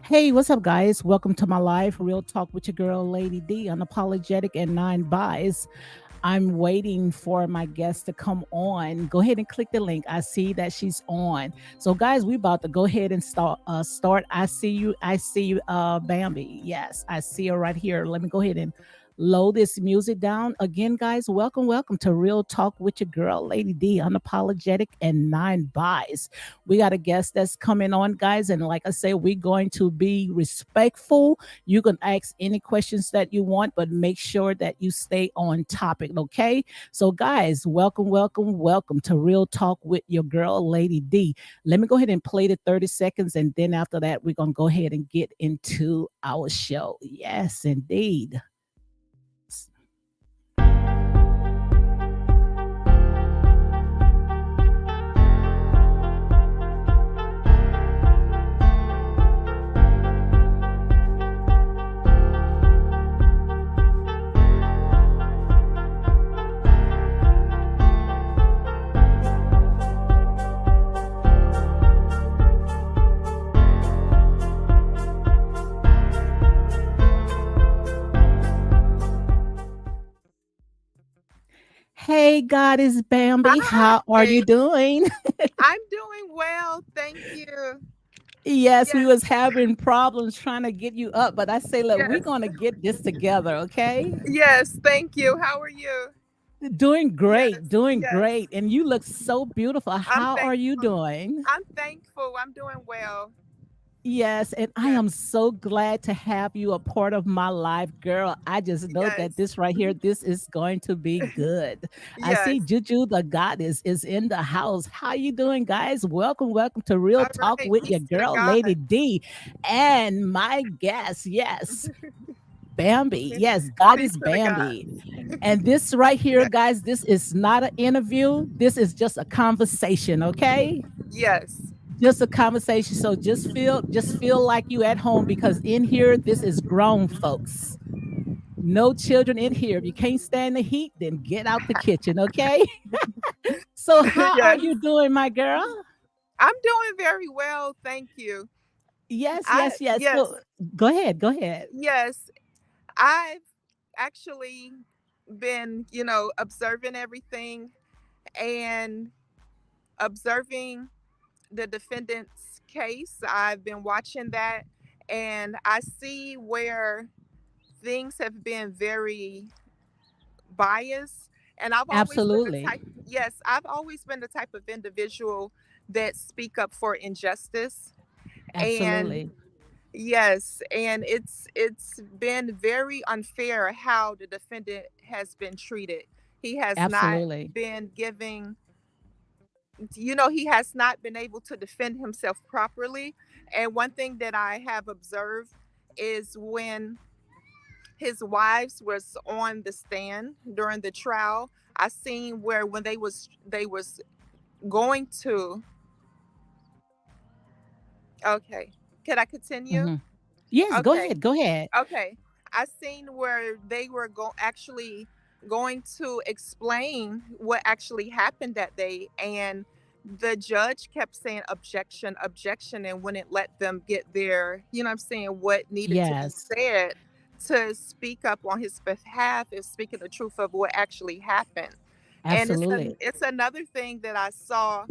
Hey, what's up, guys? Welcome to my live real talk with your girl, Lady D, unapologetic and nine buys. I'm waiting for my guest to come on. Go ahead and click the link. I see that she's on. So, guys, we about to go ahead and start. I see you. I see you, Bambi. Yes, I see her right here. Let me go ahead and load this music down again, guys. Welcome to Real Talk with your girl, Lady D, unapologetic and nine buys. We got a guest that's coming on, guys, and like I say, we're going to be respectful. You can ask any questions that you want, but make sure that you stay on topic, okay? So, guys, welcome to Real Talk with your girl, Lady D. Let me go ahead and play the 30 seconds, and then after that, we're going to go ahead and get into our show. Yes, indeed. Hey, Goddess Bambi, how are Hi, you doing? I'm doing well, thank you. Yes, we Yes, was having problems trying to get you up, but I say, look, we're yes, gonna get this together, okay? yes, thank you. How are you? Yes, Doing yes. great, and you look so beautiful. I'm How are you thankful. doing? I'm thankful. I'm doing well. Yes, and I am Yes, so glad to have you a part of my life, girl. I just know that yes, this right here, this is going to be good. I yes. see Juju the goddess is in the house. How you doing, guys? Welcome to Real All Talk right, with your peace to girl, Lady God. D, and my guest, yes, Bambi. Yes, God Peace is to the God. Bambi. And this right here, Yes, guys, this is not an interview. This is just a conversation, okay? yes. Just a conversation. So just feel like you at home because in here, this is grown folks. No children in here. If you can't stand the heat, then get out the kitchen, okay? So how are Yes. you doing, my girl? I'm doing very well, thank you. Yes. Yes, So go ahead. yes. I've actually been, observing everything and observing the defendant's case. I've been watching that and I see where things have been very biased. And I've always been the Absolutely. type, yes, I've always been the type of individual that speak up for injustice. And Absolutely. yes, and it's been very unfair how the defendant has been treated. He has not Absolutely. been giving, he has not been able to defend himself properly. And one thing that I have observed is when his wives was on the stand during the trial, I seen where when they was going to, okay, can I continue? Mhm. Yes, go Okay. ahead. Go ahead. Okay. I seen where they were actually going to explain what actually happened that day, and the judge kept saying objection, objection, and wouldn't let them get their, I'm saying, what needed to be Yes. said to speak up on his behalf and speaking the truth of what actually happened. And Absolutely. it's another thing that I saw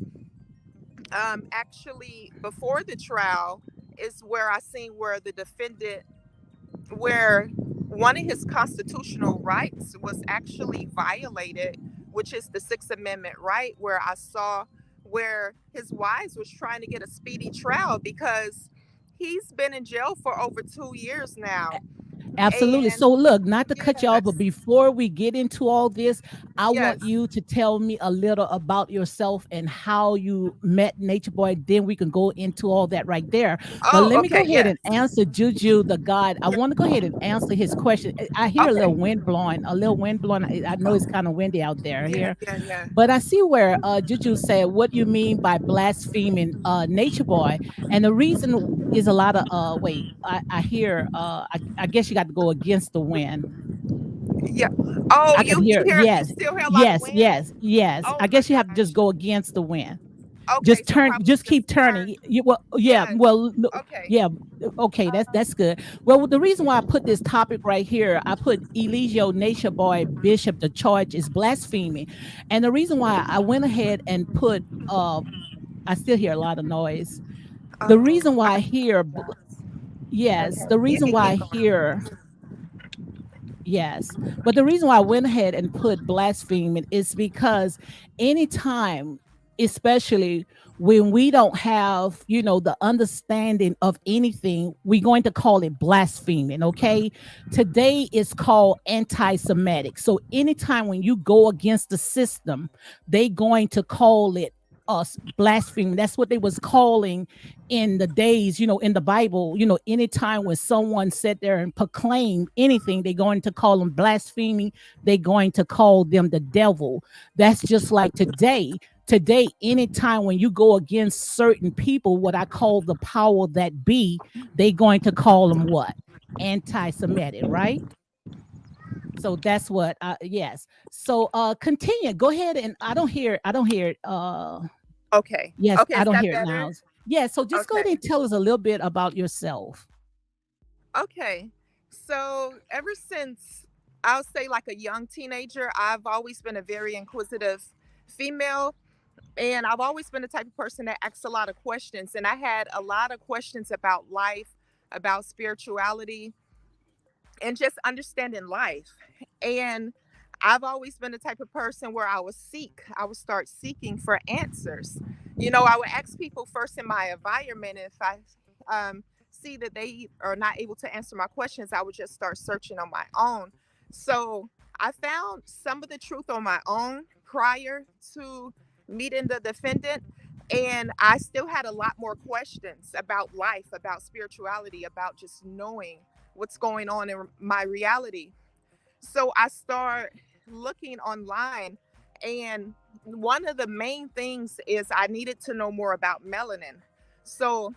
actually before the trial is where I seen where the defendant, where one of his constitutional rights was actually violated, which is the Sixth Amendment right, where I saw where his wives was trying to get a speedy trial because he's been in jail for over 2 years now. Absolutely. And So, look, not to cut you off, but yes, before we get into all this, I want yes. you to tell me a little about yourself and how you met Nature Boy. Then we can go into all that right there. But Oh, let me go okay, ahead yes. and answer Juju, the God. I want to go ahead and answer his question. I hear a Okay. little wind blowing, a little wind blowing. I know it's kind of windy out there Yeah, here. yeah, yeah. But I see where Juju said, "What do you mean by blaspheming Nature Boy?" And the reason is a lot of wait. I hear. I guess you got to go against the wind. Yeah. Oh, I could you hear. hear, you Yes, still hear a lot of yes, wind? yes, yes. Oh I my guess you have to just gosh. go against the wind. Okay, so probably Just keep just turning. turn. Yeah, Yeah. well, no, Okay. yeah, okay, that's good. Well, the reason why I put this topic right here, I put Eligio Boy Bishop, the charge is blasphemy. And the reason why I went ahead and put I still hear a lot of noise. The Oh, reason why I I hear apologize. yes, Okay, the you reason can why I keep going. hear yes. But the reason why I went ahead and put blasphemy is because anytime, especially when we don't have, the understanding of anything, we're going to call it blaspheming. Okay. Today is called anti Semitic. So anytime when you go against the system, they going to call it us blasphemy. That's what they was calling in the days, in the Bible, anytime when someone sat there and proclaimed anything, they're going to call them blasphemy. They're going to call them the devil. That's just like today. Today, anytime when you go against certain people, what I call the power that be, they going to call them what? Anti-Semitic, right? So that's what yes. So continue. Go ahead and I don't hear it. Okay. Yes, Okay, I is don't that hear it now. better? Yeah, so just go ahead Okay. and tell us a little bit about yourself. Okay. So ever since I'll say like a young teenager, I've always been a very inquisitive female. And I've always been the type of person that asks a lot of questions. And I had a lot of questions about life, about spirituality, and just understanding life. And I've always been the type of person where I would start seeking for answers. I would ask people first in my environment. And if I see that they are not able to answer my questions, I would just start searching on my own. So I found some of the truth on my own prior to meeting the defendant. And I still had a lot more questions about life, about spirituality, about just knowing what's going on in my reality. So I start looking online, and one of the main things is I needed to know more about melanin. So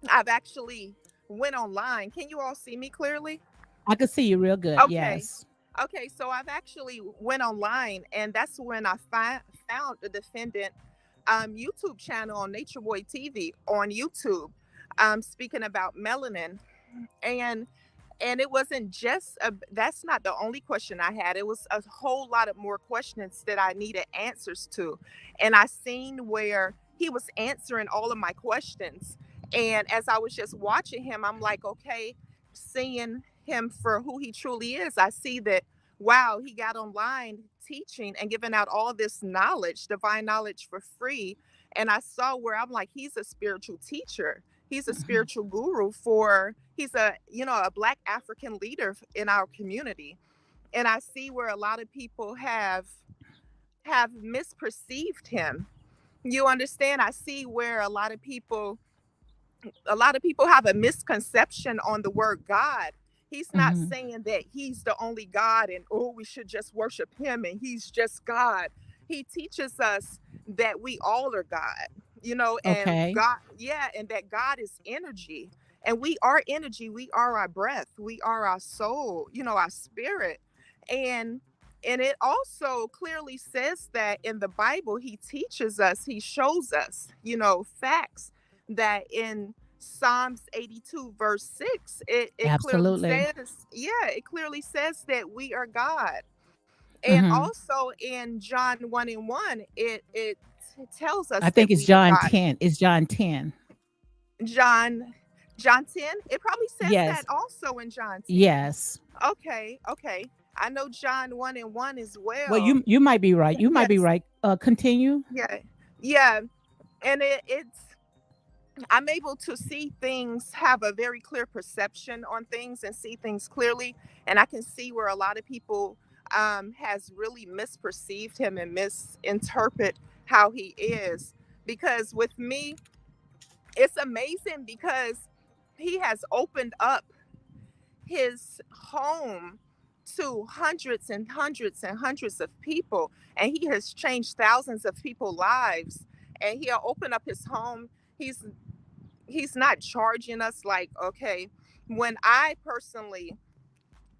I've actually went online. Can you all see me clearly? I can see you real good. Okay. Yes. Okay, so I've actually went online, and that's when I found the defendant YouTube channel on Natureboy TV on YouTube, speaking about melanin. And it wasn't just that's not the only question I had. It was a whole lot of more questions that I needed answers to. And I seen where he was answering all of my questions. And as I was just watching him, I'm like, okay, seeing him for who he truly is, I see that, wow, he got online teaching and giving out all this knowledge, divine knowledge for free. And I saw where I'm like, he's a spiritual teacher, he's a Mhm. spiritual guru, for he's a a black African leader in our community. And I see where a lot of people have misperceived him. You understand? I see where a lot of people have a misconception on the word God. He's not Mhm. saying that he's the only God and, oh, we should just worship him and he's just God. He teaches us that we all are God, and Okay. God, yeah, and that God is energy. And we are energy. We are our breath. We are our soul, our spirit. And it also clearly says that in the Bible, he teaches us, he shows us, facts, that in Psalms 82, verse 6, it clearly Absolutely. says, yeah, it clearly says that we are God. And Mhm. also in John 1 and 1, it tells I us think that it's we are John God. 10. It's John 10. John John 10, it probably says that Yes. also in John 10. Yes. Okay, okay. I know John 1 and 1 as Well, well. you might be right. You might be Yes. right. Continue. Yeah. Yeah. And it's I'm able to see things, have a very clear perception on things and see things clearly. And I can see where a lot of people has really misperceived him and misinterpret how he is. Because with me, it's amazing because he has opened up his home to hundreds and hundreds and hundreds of people, and he has changed thousands of people's lives. And he'll open up his home. He's not charging us, like, okay, when I personally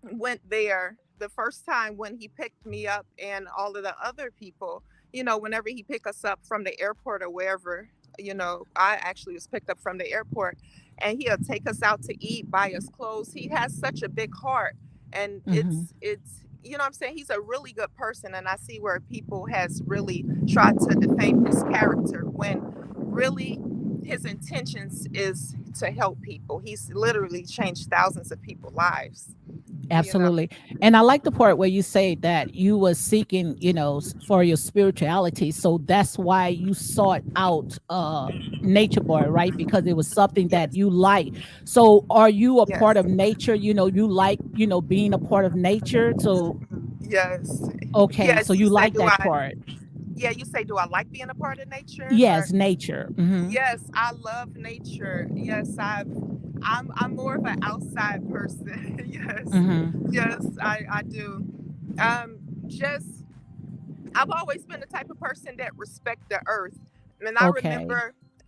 went there the first time, when he picked me up and all of the other people, whenever he pick us up from the airport or wherever, I actually was picked up from the airport, and he'll take us out to eat, buy us clothes. He has such a big heart, and Mm-hmm. it's what I'm saying. He's a really good person, and I see where people has really tried to defame his character when really his intentions is to help people. He's literally changed thousands of people's lives. You know. Absolutely. And I like the part where you say that you were seeking, for your spirituality. So that's why you sought out Nature Boy, right? Because it was something that Yes. you like. So are you a part Yes. of nature? You like, being a part of nature. So Yes. okay, so Yes. You you say, like do that I? part. Yeah. You say, do I like being a part of nature? Or Yes, nature. Mm-hmm. yes, I love nature. Yes, I'm more of an outside person. Yes. Mm-hmm. Yes, I do. Just I've always been the type of person that respect the earth. And Okay.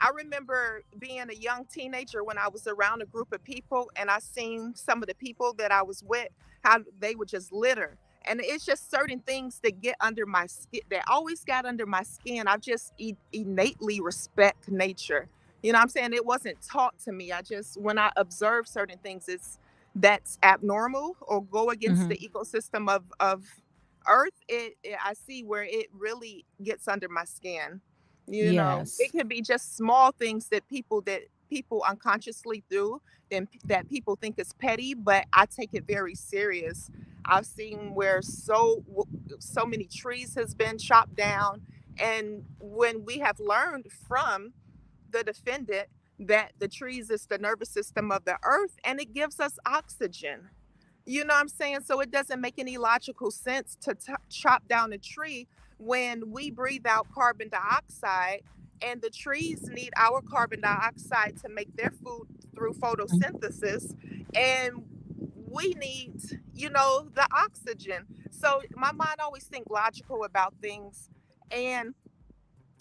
I remember being a young teenager when I was around a group of people and I seen some of the people that I was with, how they would just litter. And it's just certain things that get under my skin, that always got under my skin. I just innately respect nature. You know what I'm saying? It wasn't taught to me. I just, when I observe certain things, it's that's abnormal or go against Mm-hmm. the ecosystem of earth. I see where it really gets under my skin. It Yes. can be just small things that people unconsciously do, then that people think is petty, but I take it very serious. I've seen where so many trees has been chopped down, and when we have learned from the defendant that the trees is the nervous system of the earth and it gives us oxygen. You know what I'm saying? So it doesn't make any logical sense to chop down a tree when we breathe out carbon dioxide, and the trees need our carbon dioxide to make their food through photosynthesis, and we need, the oxygen. So my mind always think logical about things, and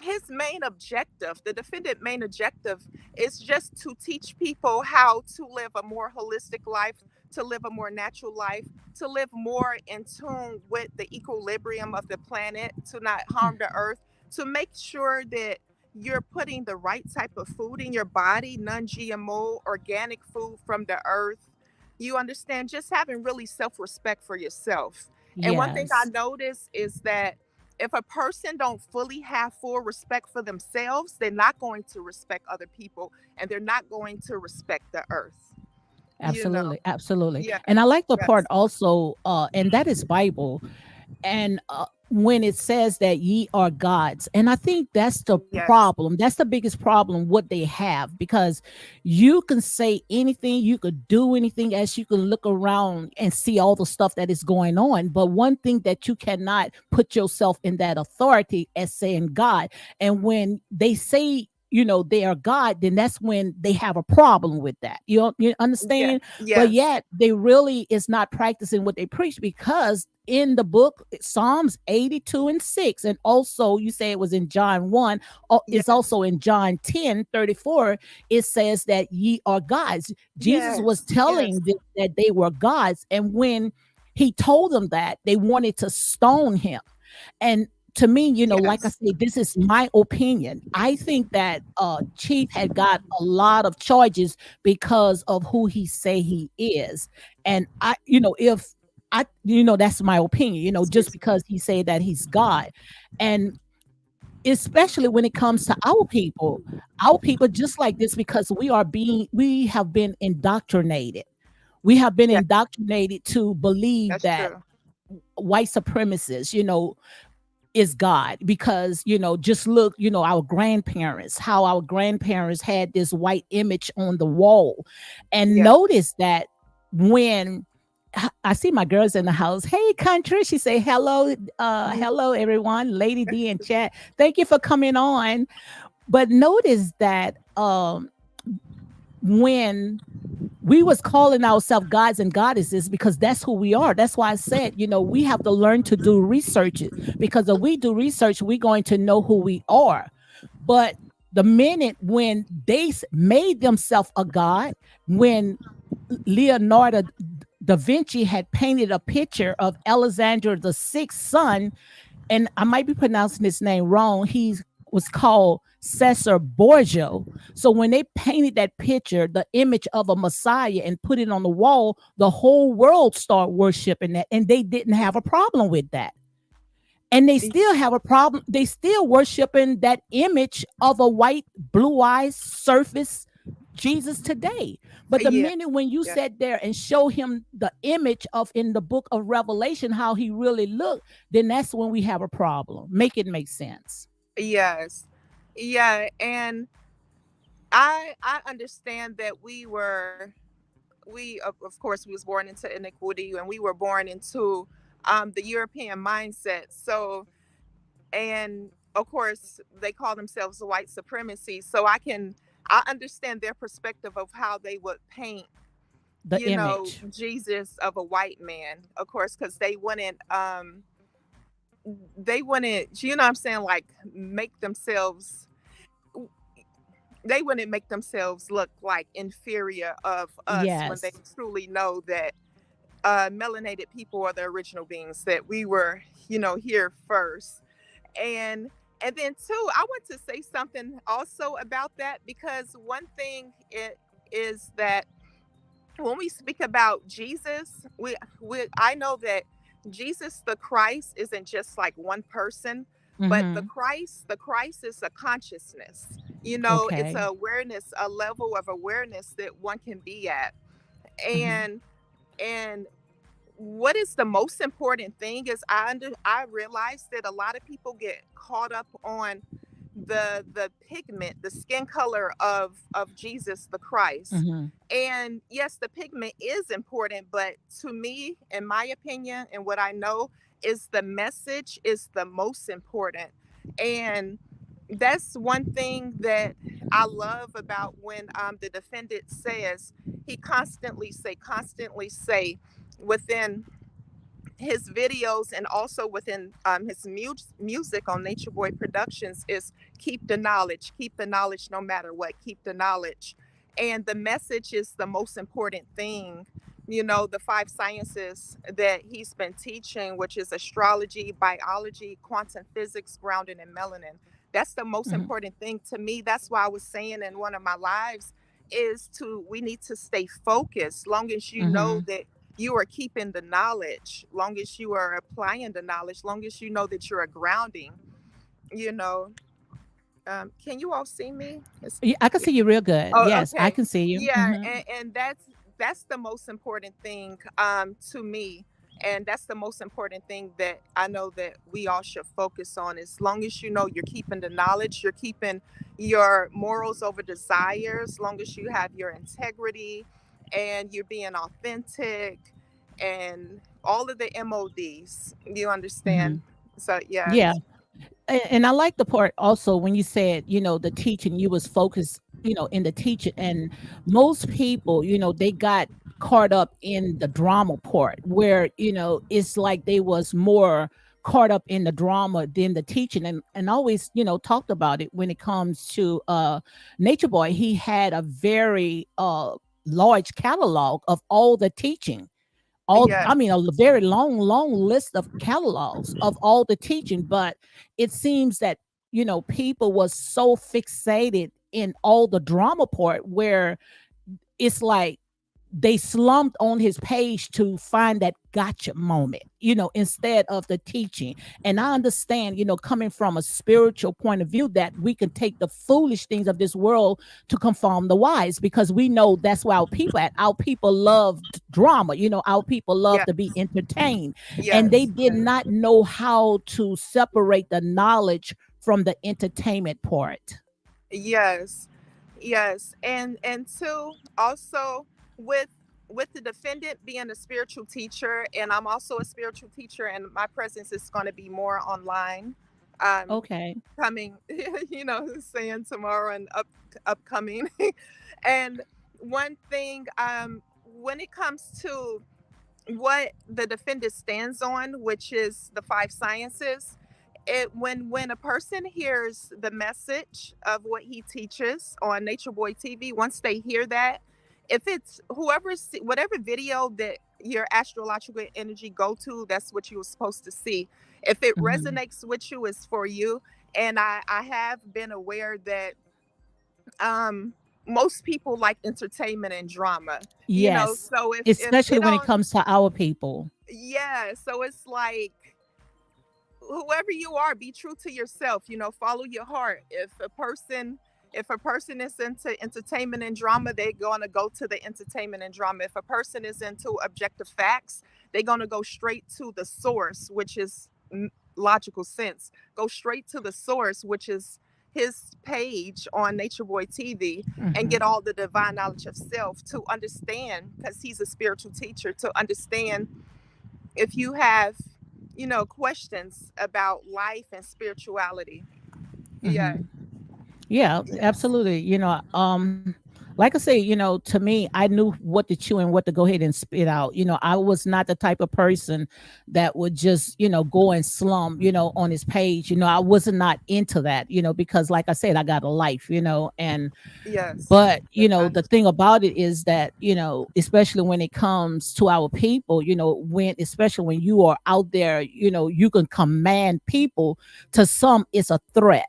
his main objective, the defendant main objective, is just to teach people how to live a more holistic life, to live a more natural life, to live more in tune with the equilibrium of the planet, to not harm the earth, to make sure that you're putting the right type of food in your body, non-GMO, organic food from the earth. You understand? Just having really self-respect for yourself. And one thing I Yes. notice is that if a person don't fully have full respect for themselves, they're not going to respect other people, and they're not going to respect the earth. You know. Absolutely. Absolutely. Yes. And I like the part Yes. also, and that is Bible. And when it says that ye are gods, and I think that's the Yes. problem, that's the biggest problem what they have, because you can say anything, you could do anything, as you can look around and see all the stuff that is going on, but one thing that you cannot put yourself in that authority as saying God. And when they say, they are God, then that's when they have a problem with that. You Yeah. understand? But Yes. yet they really is not practicing what they preach, because in the book Psalms 82:6, and also you say it was in John 1, it's Yes. also in John 10:34, it says that ye are gods. Jesus was Yes. Yes. telling them that they were gods, and when he told them that, they wanted to stone him. And to me, like I Yes. say, this is my opinion. I think that Chief had got a lot of charges because of who he say he is. And if that's my opinion, just Excuse me. because he say that he's God. And especially when it comes to our people just like this, because we have been indoctrinated. We have been Yeah. indoctrinated to believe That's that true. white supremacists, is God, because just look, our grandparents, how our grandparents had this white image on the wall. And Yeah. notice that when I see my girls in the house, hey country, she say hello, Mhm. hello everyone, Lady D in chat. Thank you for coming on. But notice that when we was calling ourselves gods and goddesses, because that's who we are. That's why I said, we have to learn to do research, because if we do research, we're going to know who we are. But the minute when they made themselves a god, when Leonardo da Vinci had painted a picture of Alexander the Sixth son, and I might be pronouncing his name wrong. He was called Cesar Borgia. So when they painted that picture, the image of a Messiah, and put it on the wall, the whole world started worshiping that, and they didn't have a problem with that. And they still have a problem. They still worshiping that image of a white, blue eyes surface Jesus today. But the Yeah, minute when you yeah, sat there and show him the image of in the book of Revelation, how he really looked, then that's when we have a problem. Make it make sense. yes, yeah. And I understand that of course we was born into iniquity, and we were born into the European mindset. So, and of course they call themselves white supremacy. So I understand their perspective of how they would paint, The image. Jesus of a white man, of course, because they wouldn't, what I'm saying, like, make themselves, they wouldn't make themselves look like inferior of us, when they Yes. truly know that melanated people are the original beings, that we were, here first. And and then too, I want to say something also about that, because one thing it is that when we speak about Jesus, we I know that Jesus the Christ isn't just like one person, but Mm-hmm. the Christ is a consciousness. It's a Okay. awareness, a level of awareness that one can be at. Mm-hmm. And and what is the most important thing is, I realize that a lot of people get caught up on the pigment, the skin color of Jesus the Christ. Mm-hmm. And yes, the pigment is important, but to me, in my opinion, and what I know, is the message is the most important. And that's one thing that I love about when the defendant says, he constantly say within his videos, and also within his music on Natureboy Productions, is keep the knowledge no matter what, keep the knowledge. And the message is the most important thing. The five sciences that he's been teaching, which is astrology, biology, quantum physics, grounding, and melanin. That's the most Mm-hmm. important thing to me. That's why I was saying in one of my lives, is to we need to stay focused, long as you know Mm-hmm. that you are keeping the knowledge, long as you are applying the knowledge, long as you know that you're a grounding. you know can you all see me? Yeah, I can see you real good. Oh, Yes, I okay. can see you. Yeah, Mm-hmm. and that's the most important thing to me. And that's the most important thing that I know that we all should focus on. As long as you know you're keeping the knowledge, you're keeping your morals over desires, long as you have your integrity and you're being authentic, and all of the MODs, you Mm-hmm. understand? So Yeah. yes. And I like the part also when you said, the teaching, you was focused, in the teaching. And most people, they got caught up in the drama part, where, it's like they was more caught up in the drama than the teaching. And always, talked about it when it comes to Nature Boy. He had a very large catalog of all the teaching, all Yes. I mean, a very long list of catalogs of all the teaching. But it seems that, people was so fixated in all the drama part, where it's like they slumped on his page to find that gotcha moment, instead of the teaching. And I understand, coming from a spiritual point of view, that we can take the foolish things of this world to conform the wise, because we know that's where our people at. Our people love drama, our people love Yes. to be entertained. And they Yes. did not know how to separate the knowledge from the entertainment part. Yes. Yes. And two, also, with the defendant being a spiritual teacher, and I'm also a spiritual teacher, and my presence is going to be more online, um Okay. coming, saying tomorrow and upcoming. And one thing, when it comes to what the defendant stands on, which is the five sciences, when a person hears the message of what he teaches on Nature Boy TV, once they hear that, if it's whatever video that your astrological energy go to, that's what you were supposed to see. If it Hmm. resonates with you, it's for you. And I have been aware that um most people like entertainment and drama, Yes, so if especially it when it don't, comes to our people. yeah, so it's like whoever you are, be true to yourself, follow your heart. If a person is into entertainment and drama, they're going to go to the entertainment and drama. If a person is into objective facts, they're going to go straight to the source, which is logical sense. Go straight to the source, which is his page on Natureboy TV, and Hmm. get all the divine knowledge of self to understand, because he's a spiritual teacher, to understand if you have, questions about life and spirituality. Yeah. Hmm. Yeah, Yes. absolutely. Like I say, to me, I knew what to chew and what to go ahead and spit out. I was not the type of person that would just, go and slum, on his page. I wasn't not into that, because like I said, I got a life, and Yes. but Yes, I the understand. thing about it is that especially when it comes to our people, when especially when you are out there, you can command people. To some it's a threat,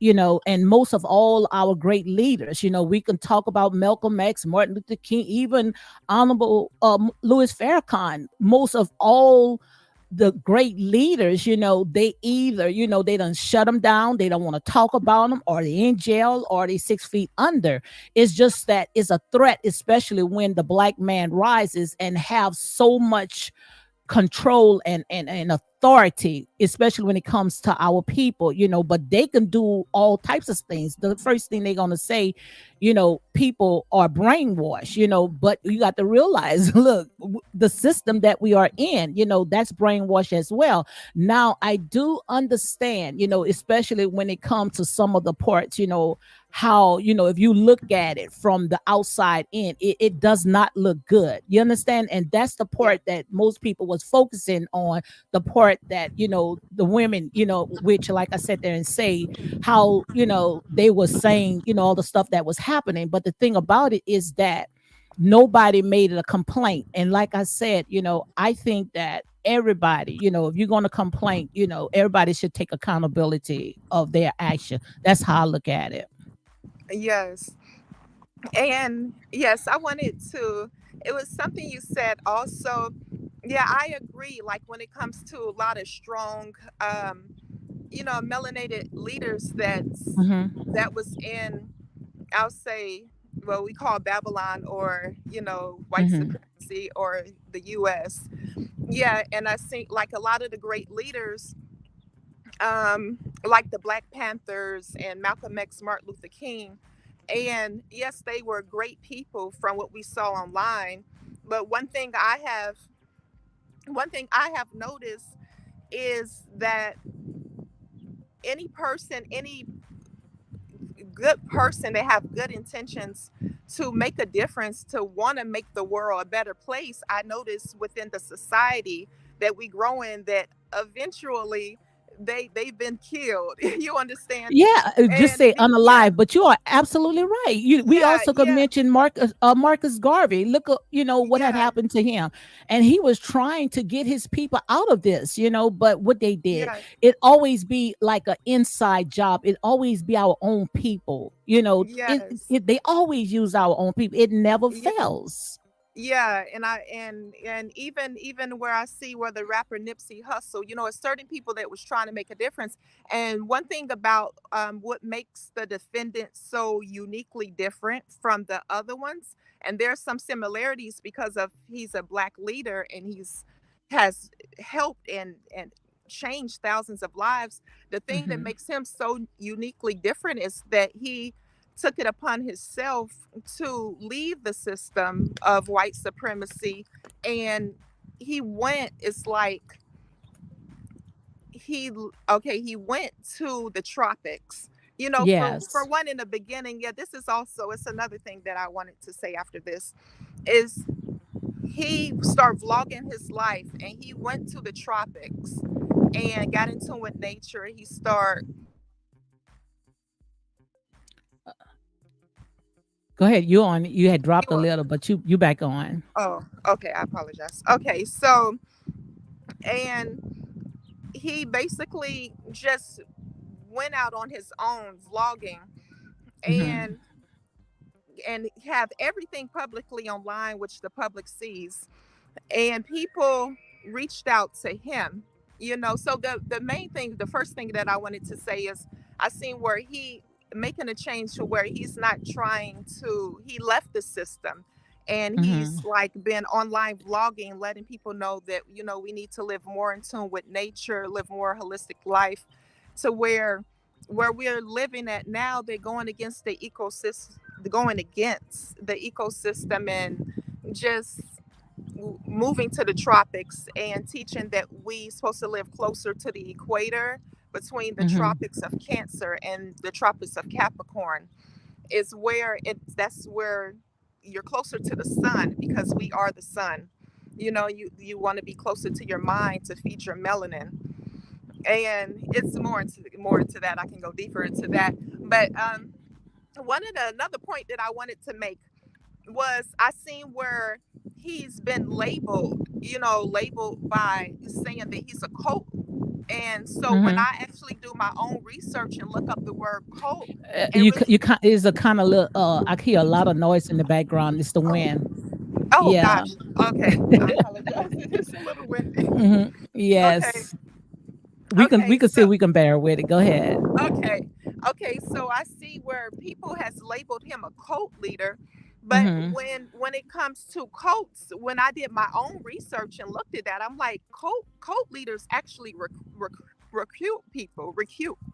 and most of all our great leaders, we can talk about Malcolm X, Martin Luther King, even Honorable Louis Farrakhan. Most of all the great leaders, they either, they done shut them down, they don't want to talk about them, or they in jail, or they 6 feet under. It's just that it's a threat, especially when the black man rises and have so much control and authority, especially when it comes to our people, but they can do all types of things. The first thing they're going to say, people are brainwashed, but you got to realize, look, the system that we are in, that's brainwash as well. Now, I do understand, especially when it comes to some of the parts, how, if you look at it from the outside in, it does not look good. You understand? And that's the Yeah. part that most people was focusing on, the part that, the women, which like I said there and say how, they were saying, all the stuff that was happening. But the thing about it is that nobody made it a complaint. And like I said, I think that everybody, if you're going to complain, everybody should take accountability of their action. That's how I look at it. Yes. And yes, I wanted to, it was something you said also. Yeah, I agree. Like when it comes to a lot of strong, melanated leaders Hmm. that was in, I'll say, what we call Babylon, or, white Hmm. supremacy, or the US. Yeah, and I think like a lot of the great leaders, like the Black Panthers and Malcolm X, Martin Luther King. And yes, they were great people from what we saw online. But one thing I have noticed is that any good person, they have good intentions to make a difference, to want to make the world a better place. I notice within the society that we grow in, that eventually they've been killed. You understand? Yeah, just And say yeah, unalive, but you are absolutely right. We yeah, also could yeah, mention Marcus Garvey. Look, what had yeah, happened to him, and he was trying to get his people out of this, but what they did, yeah, it always be like an inside job. It always be our own people, yes, they always use our own people. It never yeah. fails. Yeah, and even where I see where the rapper Nipsey Hussle, it's certain people that was trying to make a difference. And one thing about what makes the defendant so uniquely different from the other ones, and there's some similarities because of he's a black leader, and he's has helped and changed thousands of lives. The thing that Hmm. makes him so uniquely different is that he took it upon himself to leave the system of white supremacy, and he went, it's like he okay, he went to the tropics. For Yes. one, in the beginning, yeah, this is also, it's another thing that I wanted to say after this, is he started vlogging his life, and he went to the tropics and got into with nature. He started Go ahead. You on? You had He dropped a was, little, but you back on. oh, okay. I apologize. Okay, so and he basically just went out on his own vlogging Mm-hmm. and have everything publicly online, which the public sees. And people reached out to him, so the main thing, the first thing that I wanted to say is I seen where he making a change to where he's not trying to, he left the system and Mm-hmm. he's like been online vlogging, letting people know that we need to live more in tune with nature, live more holistic life, to where we're living at now, they're going against the ecosystem, going against the ecosystem, and just moving to the tropics and teaching that we supposed to live closer to the equator, between the Mm-hmm. tropics of Cancer and the tropics of Capricorn, is where that's where you're closer to the sun, because we are the sun. You want to be closer to your mind to feed your melanin, and it's more into that. I can go deeper into that, but another point that I wanted to make was I seen where he's been labeled by saying that he's a cult. And so when Mm-hmm. I actually do my own research and look up the word cult and You really, you can is a kind of little. I hear a lot of noise in the background. It's the oh, wind. oh Yeah. gosh, okay, I apologize. It's a little windy. Hmm. Okay, Yes. We okay, can see so we can bear with it. Go ahead. okay, okay, so I see where people has labeled him a cult leader, but Mm-hmm. when it comes to cults, when I did my own research and looked at that, I'm like, cult leaders actually recruit people,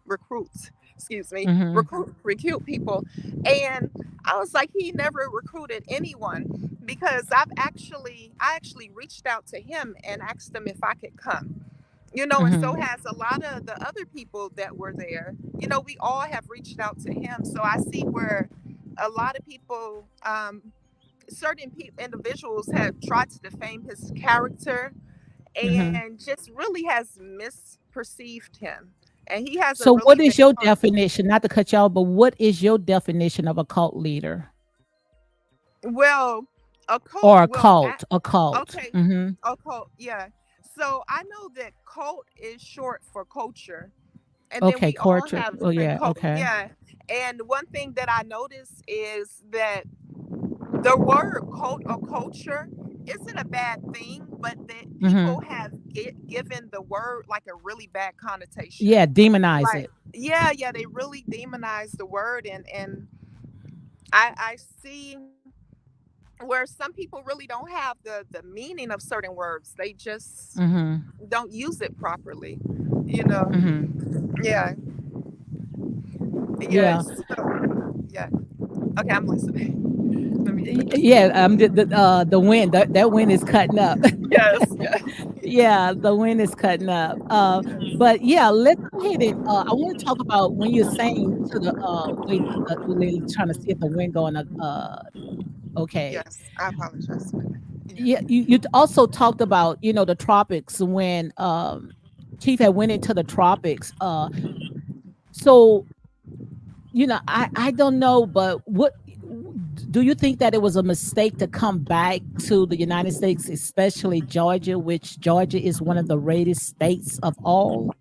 recruits, excuse me, Mm-hmm. recruit people, and I was like, he never recruited anyone, because I actually reached out to him and asked him if I could come, and so Mm-hmm. has a lot of the other people that were there. We all have reached out to him. So I see where a lot of people, certain individuals have tried to defame his character Mm-hmm. and just really has misperceived him. And he hasn't So, really what been is your on. definition? Not to cut y'all, but what is your definition of a cult leader Well, a cult, or a well, cult? A cult. okay, Mm-hmm. a cult, yeah. So I know that cult is short for culture, and then Okay, we all culture. have Oh different yeah. cult, Okay. yeah. And one thing that I notice is that the word cult or culture isn't a bad thing, but that Mm-hmm. people have given the word like a really bad Yeah. connotation. Demonize Like, it. yeah, they really demonize the word, and I see where some people really don't have the meaning of certain words. They just Mm-hmm. don't use it properly, you know. Mm-hmm. Yeah, Yeah. yes, yeah. Okay, I'm listening. Let me finish. Yeah. The wind. That wind is cutting up. Yes, yeah. Yeah, the wind is cutting up. But yeah, let's go ahead and I want to talk about when you're saying to the wait, we're trying to see if the wind going okay. Yes, I apologize. Yeah. Yeah, you also talked about, the tropics when Chief had went into the tropics. So I don't know, but what do you think that it was a mistake to come back to the United States, especially Georgia, which Georgia is one of the rated states of all?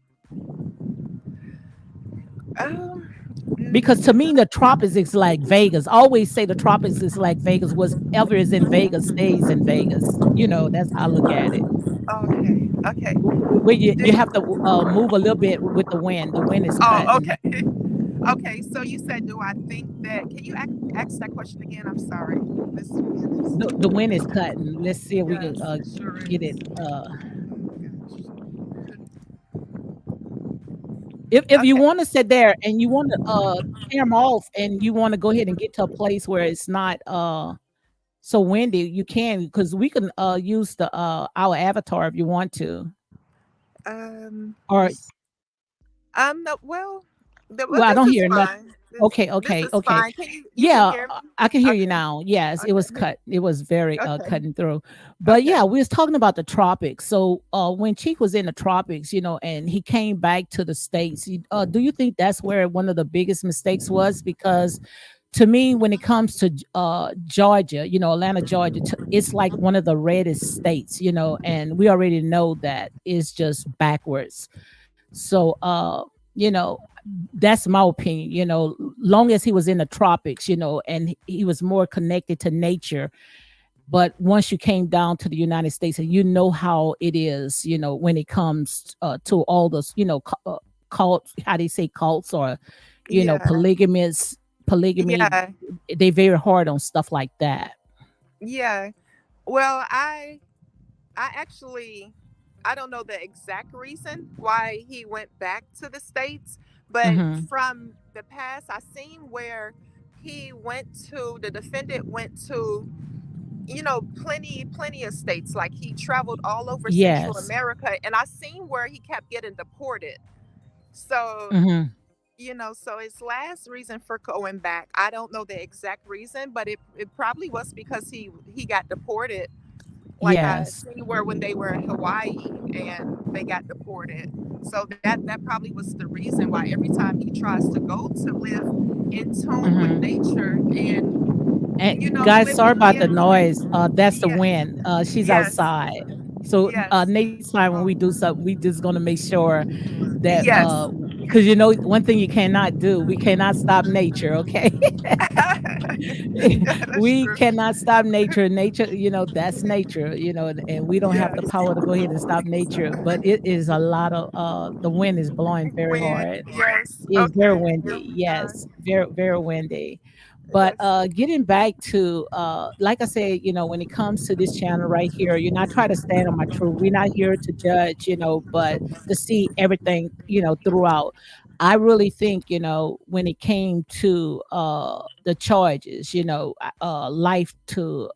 Um, Because to mm, me, the tropics is like Vegas. I always say the tropics is like Vegas. Whatever is in Vegas stays in Vegas. That's how I look at it. okay, okay. Where you have Do, to move a little bit with the wind. The wind is oh, cutting. okay. Okay, so you said, do I think that, can you ask that question again? I'm sorry. This The wind is cutting. Let's see if we yes, can it sure get it. is. If you Okay. want to sit there and you want to tear them off and you want to go ahead and get to a place where it's not so windy, you can, because we can use the our avatar if you want to. You, Or no, well, well, well, I this don't is hear nothing. fine. Okay, This okay, is okay. fine. You can Yeah, hear me? I can hear you Okay. now. Yes, it was Okay. cut. It was very Okay. cutting through. But Okay. yeah, we was talking about the tropics. So when Chief was in the tropics, and he came back to the States, do you think that's where one of the biggest mistakes was? Because to me, when it comes to Georgia, Atlanta, Georgia, it's like one of the reddest states, and we already know that it's just backwards. So, that's my opinion. Long as he was in the tropics, and he was more connected to nature. But once you came down to the United States, and you know how it is, when it comes to all those, cults, how they say cults, or Yeah. polygamy, Yeah. they very hard on stuff like that. Yeah. Well, I actually I don't know the exact reason why he went back to the States, but Hmm. from the past I seen where the defendant went to, plenty of states. Like he traveled all over Central Yes. America, and I seen where he kept getting deported. So, Hmm. so his last reason for going back, I don't know the exact reason, but it probably was because he got deported. Like I Yes. seen where when they were in Hawaii and they got deported. So that probably was the reason why every time he tries to go to live in tune with Hmm. nature and And guys, live sorry in, about the yeah, noise. That's the yeah, wind. She's yes, outside. So yes, next time when we do something, we just gonna make sure that yes. because one thing you cannot do, we cannot stop nature. Okay. Yeah, that's We true. cannot stop nature. Nature, that's nature, and we don't have the Yes. power to go ahead and stop nature. But it is a lot of the wind is blowing very When, hard. yes, It's very okay. windy. Moving on. Yes, very very windy. But Yes, getting back to like I said, when it comes to this channel right here, I try to stand on my truth. We're not here to judge, but to see everything, throughout. I really think, when it came to the charges, life to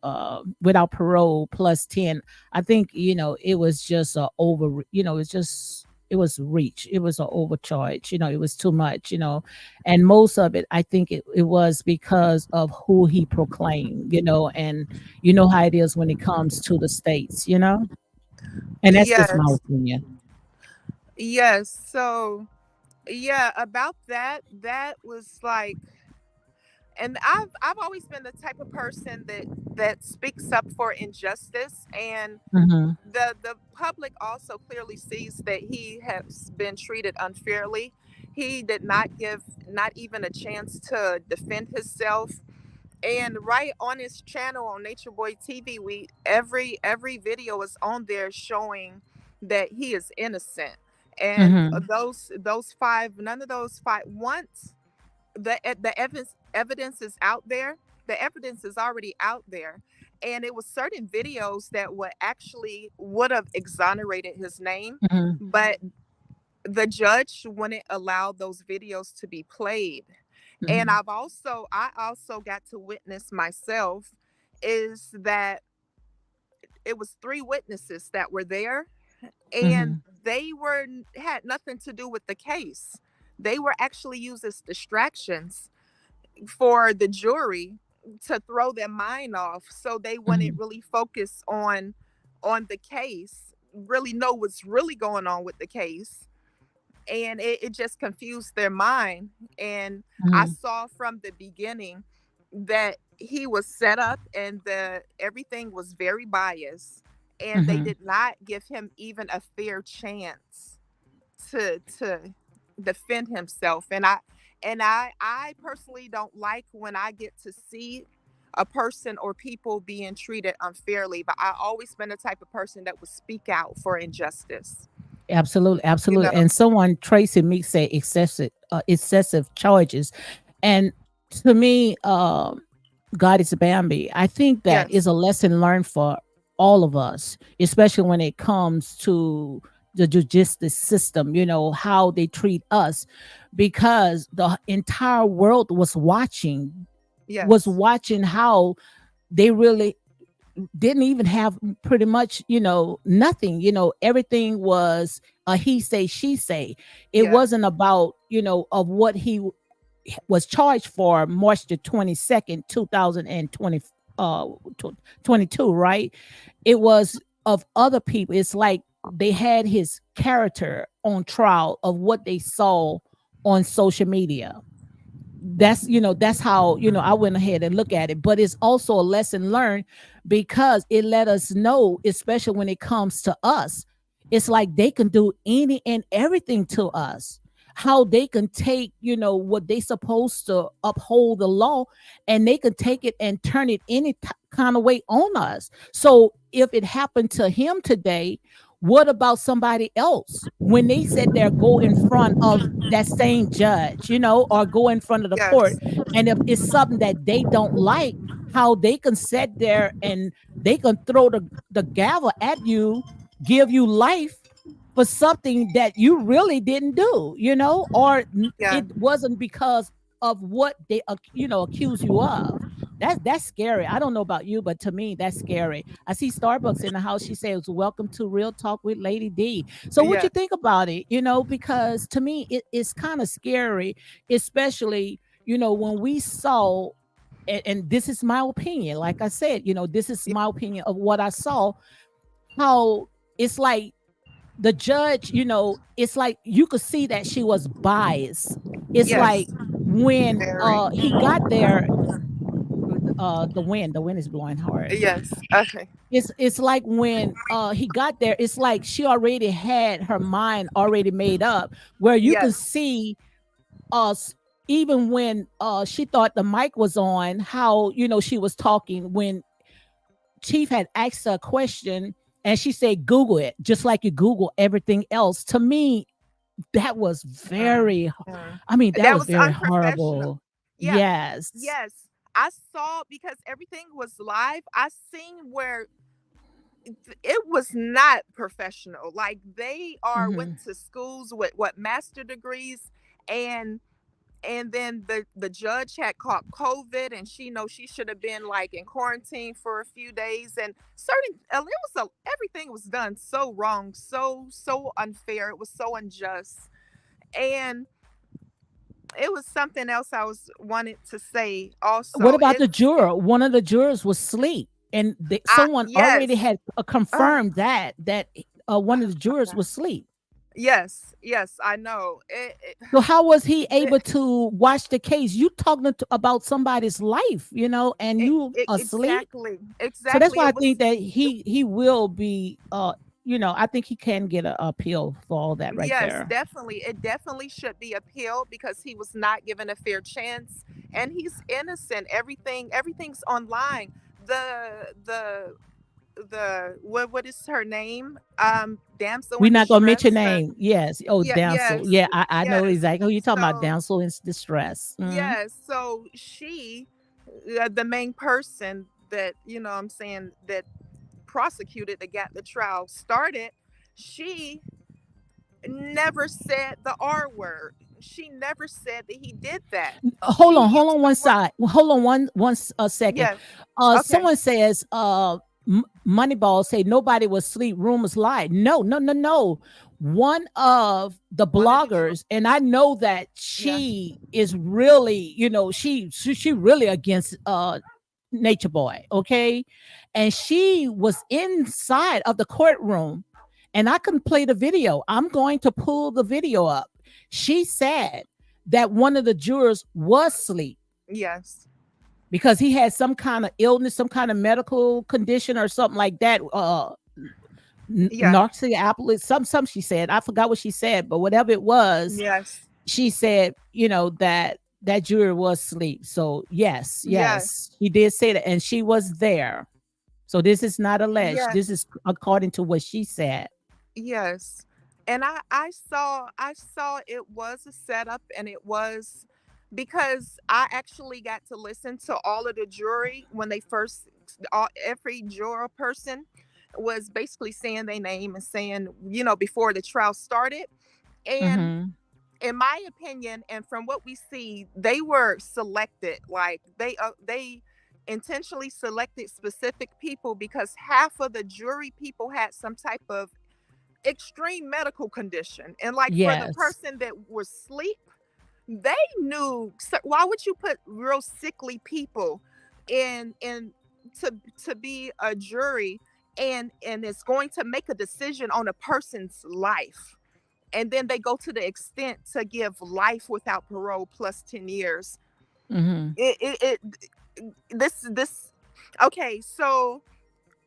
without parole plus 10, I think, it was just a over, it's just it was reach. It was an overcharge, it was too much, and most of it, I think it was because of who he proclaimed, and you know how it is when it comes to the states, and that's just my yes, opinion. yes. So, yeah, about that, that was like, and I've always been the type of person that speaks up for injustice, and Hmm. the public also clearly sees that he has been treated unfairly. He did not give not even a chance to defend himself. And right on his channel on Natureboy TV, we every video is on there showing that he is innocent. And Hmm. those five, none of those five, once the evidence is out there, the evidence is already out there, and it was certain videos that would have exonerated his name, Hmm. but the judge wouldn't allow those videos to be played. And Hmm. I also got to witness myself is that it was three witnesses that were there, and Hmm. they were had nothing to do with the case. They were actually used as distractions for the jury to throw their mind off so they wouldn't Hmm. really focus on the case, really know what's really going on with the case. And it just confused their mind. And I Hmm. saw from the beginning that he was set up and the everything was very biased, and they Hmm. did not give him even a fair chance to defend himself. And I personally don't like when I get to see a person or people being treated unfairly, but I always been the type of person that would speak out for injustice, Absolutely, you absolutely. know. And someone tracing me say excessive charges, and to me, God is Bambi. I think that is Yes. a lesson learned for all of us, especially when it comes to the justice system. How they treat us, because the entire world was Yes. watching how they really didn't even have pretty much, nothing. Everything was a he say she say. It Yeah. wasn't about, of what he was charged for March the 22nd 2020, 22, right? It was of other people. It's like they had his character on trial of what they saw on social media. that's, that's how, I went ahead and look at it. But it's also a lesson learned, because it let us know, especially when it comes to us, it's like they can do any and everything to us. How they can take, what they supposed to uphold the law, and they can take it and turn it any kind of way on us. So if it happened to him today, what about somebody else when they said they're go in front of that same judge, or go in front of the court, Yes. and if it's something that they don't like, how they can sit there and they can throw the gavel at you, give you life for something that you really didn't do, or Yeah. it wasn't because of what they accuse you of. That's scary. I don't know about you, but to me, that's scary. I see Starbucks in the house. She says, "Welcome to Real Talk with Lady D." So, what Yeah. you think about it? Because to me, it's kind of scary, especially when we saw, and this is my opinion. Like I said, this is Yeah. my opinion of what I saw. How it's like the judge, it's like you could see that she was biased. It's Yes. like when Very. he got there, the wind is blowing hard. Yes. Okay. It's like when he got there, it's like she already had her mind already made up, where you can Yes. see us, even when she thought the mic was on, how she was talking when Chief had asked her a question, and she said, "Google it," just like you Google everything else. To me, that was Mm, very, mm. I mean, that That was was very unprofessional. horrible. Yeah. Yes. Yes. I saw, because everything was live. I seen where it was not professional. Like, they are went Hmm. to schools with what, master degrees, and then the judge had caught COVID, and she know she should have been like in quarantine for a few days, and certain everything was done so wrong, so unfair. It was so unjust, and it was something else I was wanted to say What also. about the juror? One of the jurors was asleep, and someone already Yes. had Oh, confirmed that one of the jurors okay. was asleep. Yes, yes, I know. So how was he The, able to watch the case? You talking about somebody's life, and you asleep. exactly, So that's exactly. why I It think was. that he will be I think he can get an appeal for all that right Yes, there. definitely. It definitely should be appealed, because he was not given a fair chance, and he's innocent. Everything's online. The what is her name? Damsel We're in not gonna mention distress. name. Yes. Oh, Yeah, damsel. yes, Yeah, I know yes. exactly who you're talking about. So, Damsel in distress. Mhm. yes, so she, the main person that, I'm saying, that prosecuted, that got the trial started, she never said the R word. She never said that he did that. Hold She on, hold used on the one word. side. Hold on one second. Yes. Okay. Someone says Moneyball say nobody was sleep, rumors lie. No, no, no, no. One of the One of the bloggers, and I know that yeah. she is really, she really against Nature Boy, okay? And she was inside of the courtroom, and I can play the video. I'm going to pull the video up. She said that one of the jurors was asleep Yes. because he had some kind of illness, some kind of medical condition or something like that. Yeah. Narcolepsy, some she said. I forgot what she said, but whatever it was, Yes. she said, that juror was asleep. So yes, Yes. yes, she did say that, and she was there. So this is not alleged. Yeah. This is according to what she said. Yes. And I saw it was a setup, and it was, because I actually got to listen to all of the jury when they first, every juror person was basically saying their name and saying, before the trial started. And Hmm. in my opinion, and from what we see, they were selected, like they intentionally selected specific people, because half of the jury people had some type of extreme medical condition, and like for the Yes. person that was asleep, they knew. So why would you put real sickly people in to be a jury, and it's going to make a decision on a person's life, and then they go to the extent to give life without parole plus 10 years. Mhm. This okay, so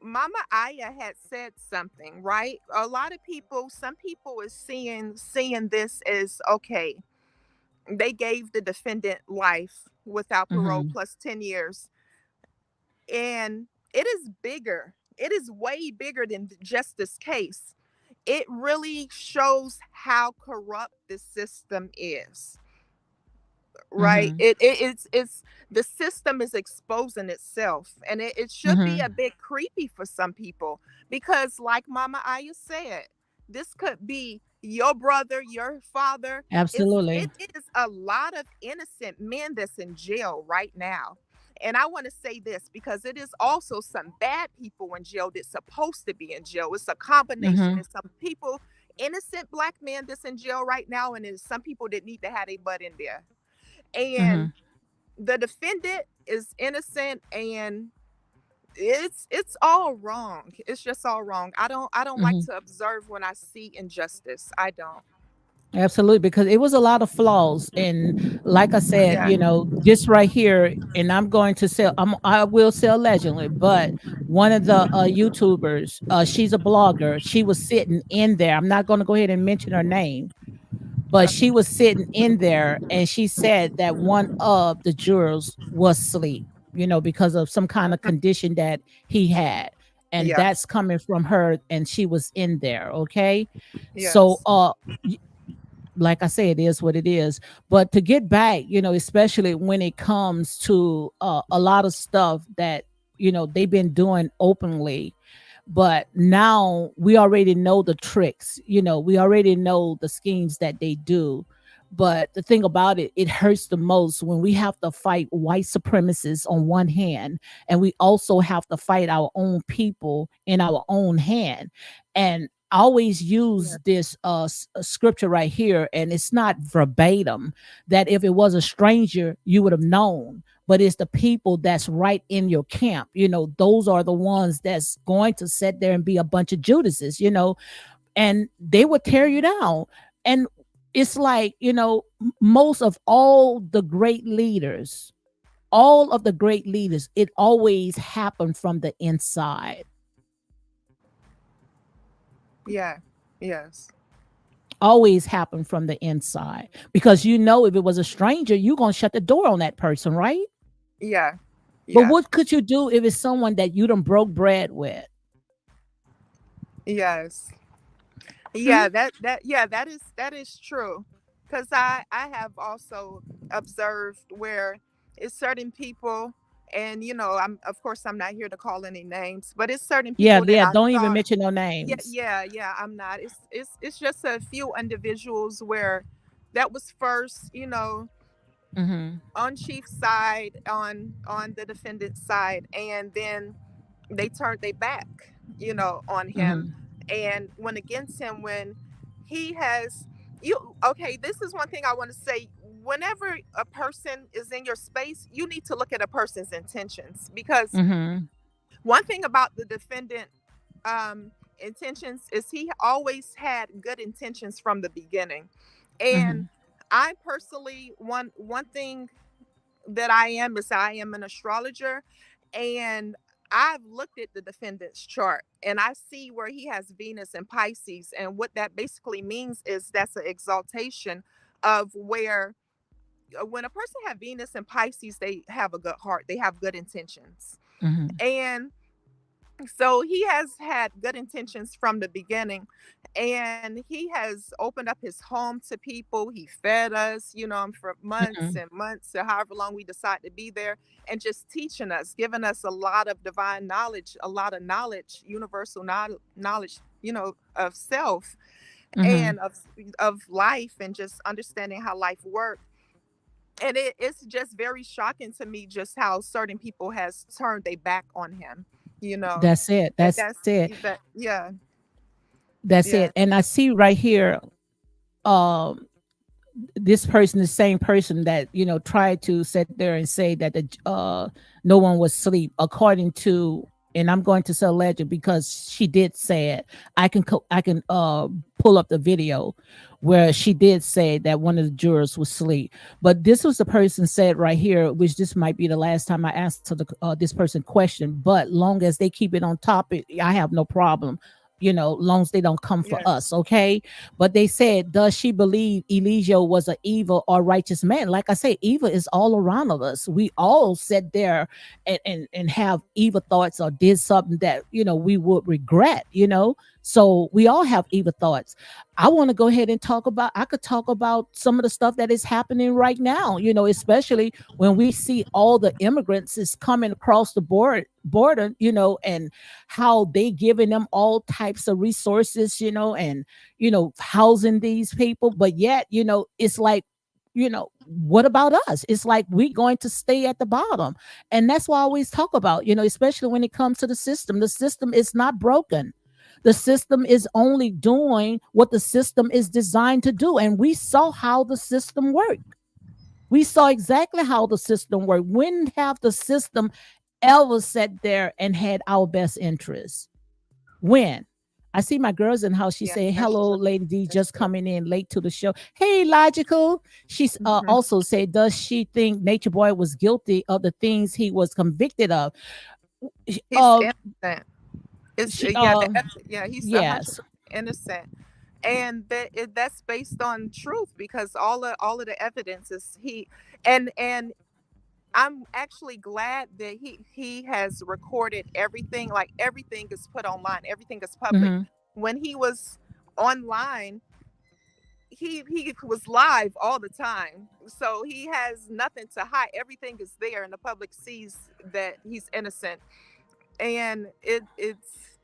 Mama Aya had said something, right? A lot of people, some people is seeing this as okay. They gave the defendant life without parole Mhm. plus 10 years. And it is bigger. It is way bigger than just this case. It really shows how corrupt the system is, right? Mhm. It's the system is exposing itself, and it should be a Mhm. bit creepy for some people because, like Mama Aya said, this could be your brother, your father. Absolutely. It is a lot of innocent men that's in jail right now. And I want to say this because it is also some bad people in jail that's supposed to be in jail. It's a combination. Mhm. It's some people, innocent black men that's in jail right now, and there's some people that need to have a butt in there. And Mhm. the defendant is innocent, and it's all wrong. It's just all wrong. I don't like Mhm. to observe when I see injustice. I don't. Absolutely, because it was a lot of flaws, and like I said, Yeah. this right here, and I'm going to sell. I will sell allegedly, but one of the YouTubers, she's a blogger. She was sitting in there. I'm not going to go ahead and mention her name, but she was sitting in there, and she said that one of the jurors was asleep, because of some kind of Mhm. condition that he had, and Yeah. that's coming from her, and she was in there. Okay, so Yes. like I say, it is what it is. But to get back, especially when it comes to a lot of stuff that they've been doing openly, but now we already know the tricks. We already know the schemes that they do. But the thing about it, it hurts the most when we have to fight white supremacists on one hand, and we also have to fight our own people in our own hand. And I always Yeah. use this scripture right here, and it's not verbatim, that if it was a stranger, you would have known, but it's the people that's right in your camp. Those are the ones that's going to sit there and be a bunch of Judases, and they would tear you down. And it's like, most of all of the great leaders, it always happened from the inside. Yeah. Yes. Always happened from the inside. Because if it was a stranger, you're going to shut the door on that person, right? Yeah. But Yeah. what could you do if it's someone that you done broke bread with? Yes. Hmm? Yeah, that is true. Cuz I have also observed where it's certain people, and I'm, of course, I'm not here to call any names, but it's certain Yeah, people that yeah. I Don't even thought, mention no yeah, names. yeah, yeah, I'm not. It's just a few individuals where that was first, Hmm. on Chief's side, on the defendant's side, and then they turned their back, on him, Hmm. and went against him when he has you. Okay, this is one thing I want to say. Whenever a person is in your space, you need to look at a person's intentions, because Hmm. one thing about the defendant, intentions, is he always had good intentions from the beginning. And Hmm. I personally, one thing that I am an astrologer, and I've looked at the defendant's chart, and I see where he has Venus and Pisces, and what that basically means is that's an exaltation of where, when a person have Venus and Pisces, they have a good heart, they have good intentions. Hmm. And so he has had good intentions from the beginning, and he has opened up his home to people. He fed us, for months Hmm. and months, or however long we decide to be there, and just teaching us, giving us a lot of divine knowledge, a lot of knowledge, universal knowledge, of self, Hmm. and of life, and just understanding how life works. And it's just very shocking to me just how certain people has turned their back on him, That's it. and That's it. yeah, That's it. yeah. And I see right here, um, this person, the same person that tried to sit there and say that no one was asleep, according to and I'm going to say alleged because she did say it. I can pull up the video where she did say that one of the jurors was asleep. But this was the person said right here, which this might be the last time I answer this person question. But long as they keep it on topic, I have no problem. You know, long as they don't come for Yes. us, okay? But they said, does she believe Eligio was an evil or righteous man? Like I say, evil is all around of us. We all sit there and have evil thoughts or did something that, you know, we would regret, you know? So we all have evil thoughts. I want to go ahead and I could talk about some of the stuff that is happening right now, you know, especially when we see all the immigrants is coming across the border, you know, and how they giving them all types of resources, you know, and, you know, housing these people. But yet, you know, it's like, you know, what about us? It's like we going to stay at the bottom. And that's why I always talk about, you know, especially when it comes to the system is not broken. The system is only doing what the system is designed to do. And we saw how the system worked. We saw exactly how the system worked. When have the system ever sat there and had our best interests? When? I see my girls in house. She Yeah, said, that's "Hello, true. Lady D, That's just true. coming in late to the show." Hey, logical. She's Hmm. also said, "Does she think Nature Boy was guilty of the things he was convicted of?" He's Uh, innocent. It's she, yeah, yeah, he's 100% yes. innocent, and that's based on truth because all of the evidence is and I'm actually glad that he has recorded everything. Like everything is put online, everything is public. Mm-hmm. When he was online, he was live all the time, so he has nothing to hide. Everything is there, and the public sees that he's innocent. And it's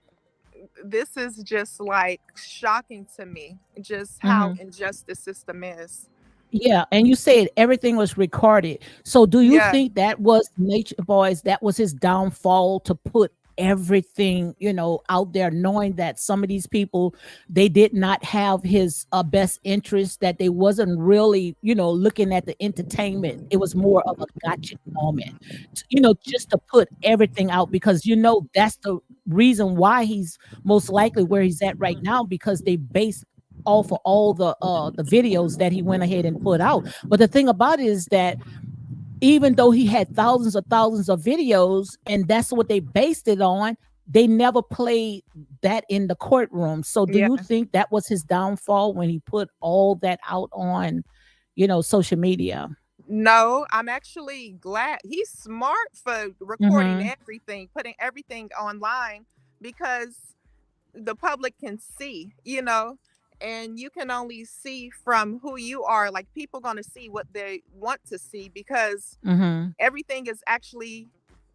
this is just like shocking to me, just how Mm-hmm. unjust the system is. Yeah, and you said everything was recorded. So do you Yeah, think that was Nature Boys, that was his downfall to put everything, you know, out there, knowing that some of these people they did not have his best interest, that they wasn't really, you know, looking at the entertainment. It was more of a gotcha moment. You know, just to put everything out because you know that's the reason why he's most likely where he's at right now because they based off of all the videos that he went ahead and put out. But the thing about it is that even though he had thousands of videos and that's what they based it on, they never played that in the courtroom. So do yeah. you think that was his downfall when he put all that out on, you know, social media? No, I'm actually glad he's smart for recording Mm-hmm. everything, putting everything online because the public can see, and you can only see from who you are. Like people going to see what they want to see because Mm-hmm. everything is actually,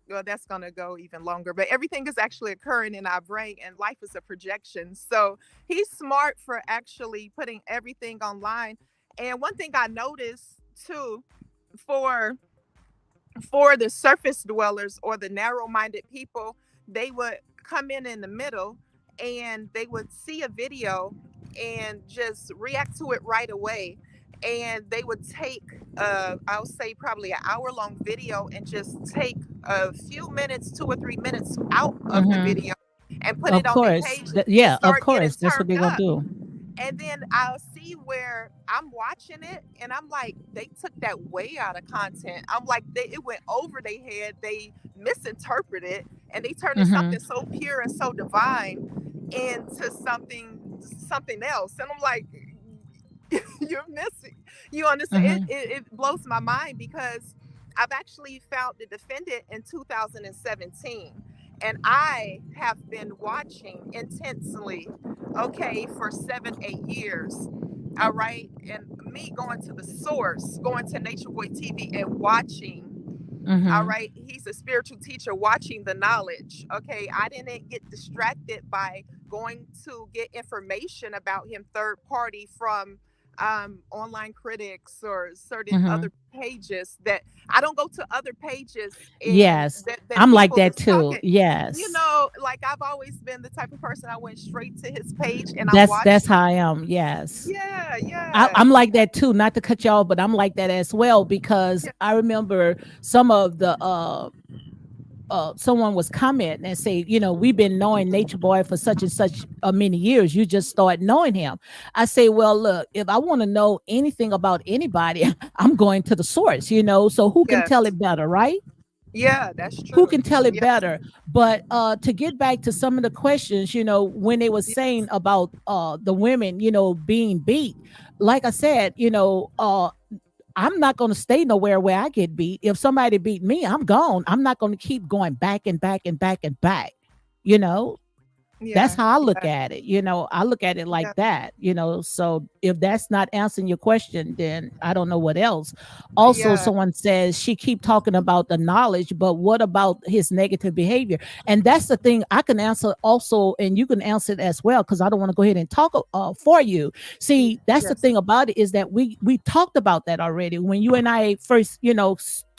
well, that's going to go even longer, but everything is actually occurring in our brain and life is a projection. So he's smart for actually putting everything online. And one thing I noticed too, for the surface dwellers or the narrow-minded people, they would come in the middle and they would see a video and just react to it right away, and they would take I'll say probably an hour long video and just take a few minutes, 2 or 3 minutes out of the Mm-hmm. video and put Of it on their course. page and Yeah, of start getting course. That's what turned they're gonna up. do. And then I'll see where I'm watching it and I'm like, they took that way out of content. I'm like, it went over their head. They misinterpreted and they turned it Mm-hmm. something so pure and so divine into something else. And I'm like, you're missing. You understand? Mm-hmm. It blows my mind because I've actually found the defendant in 2017, and I have been watching intensely, okay, for 7, 8 years. All right. And me going to the source, going to Natureboy TV and watching. All Mm-hmm. right. He's a spiritual teacher watching the knowledge. Okay. I didn't get distracted by going to get information about him third party from online critics or certain Mm-hmm. other pages. That I don't go to other pages and Yes. that I'm like people that is too. talking. Yes. Like I've always been the type of person, I went straight to his page and I'm That's watching. how I am. Yes. Yeah, yeah, I'm like that too. Not to cut you off, but I'm like that as well because yeah. I remember some of the someone was commenting and say, we've been knowing Nature Boy for such and such many years. You just start knowing him. I say, well, look, if I want to know anything about anybody, I'm going to the source. So who can tell Yes. it better, right? Yeah, that's Who true. can tell it Yes. better? But to get back to some of the questions, when they were saying Yes. about the women, being beat, like I said, I'm not going to stay nowhere where I get beat. If somebody beat me, I'm gone. I'm not going to keep going back and back and back and back. You know, that's Yeah. how I look Yeah. at it. I look at it like Yeah. that. So if that's not answering your question, then I don't know what else. Also, Yeah. someone says she keep talking about the knowledge, but what about his negative behavior? And that's the thing I can answer also, and you can answer it as well, because I don't want to go ahead and talk for you. See, that's the Yes. thing about it, is that we talked about that already when you and I first,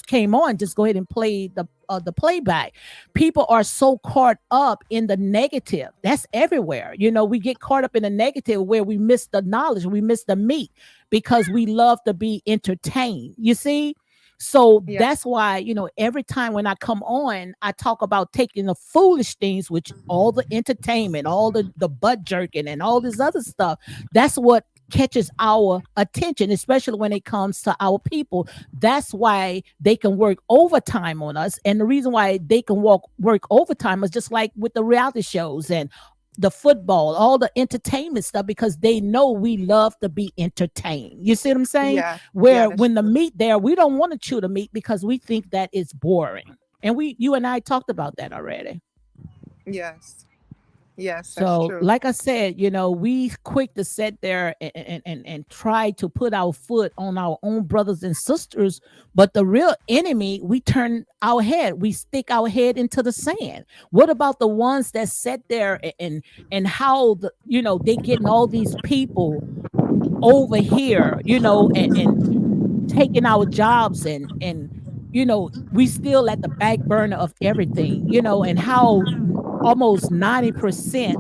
came on. Just go ahead and play the playback. People are so caught up in the negative. That's everywhere. We get caught up in the negative where we miss the knowledge, we miss the meat, because we love to be entertained. You see? So Yeah. that's why, every time when I come on, I talk about taking the foolish things, which all the entertainment, all the butt jerking and all this other stuff. That's what catches our attention, especially when it comes to our people. That's why they can work overtime on us. And the reason why they can work overtime is just like with the reality shows and the football, all the entertainment stuff, because they know we love to be entertained. You see what I'm saying? Yeah. Yeah, Where that's when the true. meat there, we don't want to chew the meat because we think that it's boring. And you and I talked about that already. Yes. Yes, that's So, true. like I said, we quick to sit there and try to put our foot on our own brothers and sisters, but the real enemy, we turn our head, we stick our head into the sand. What about the ones that sit there and how they getting all these people over here, and taking our jobs and we still at the back burner of everything, and how almost 90%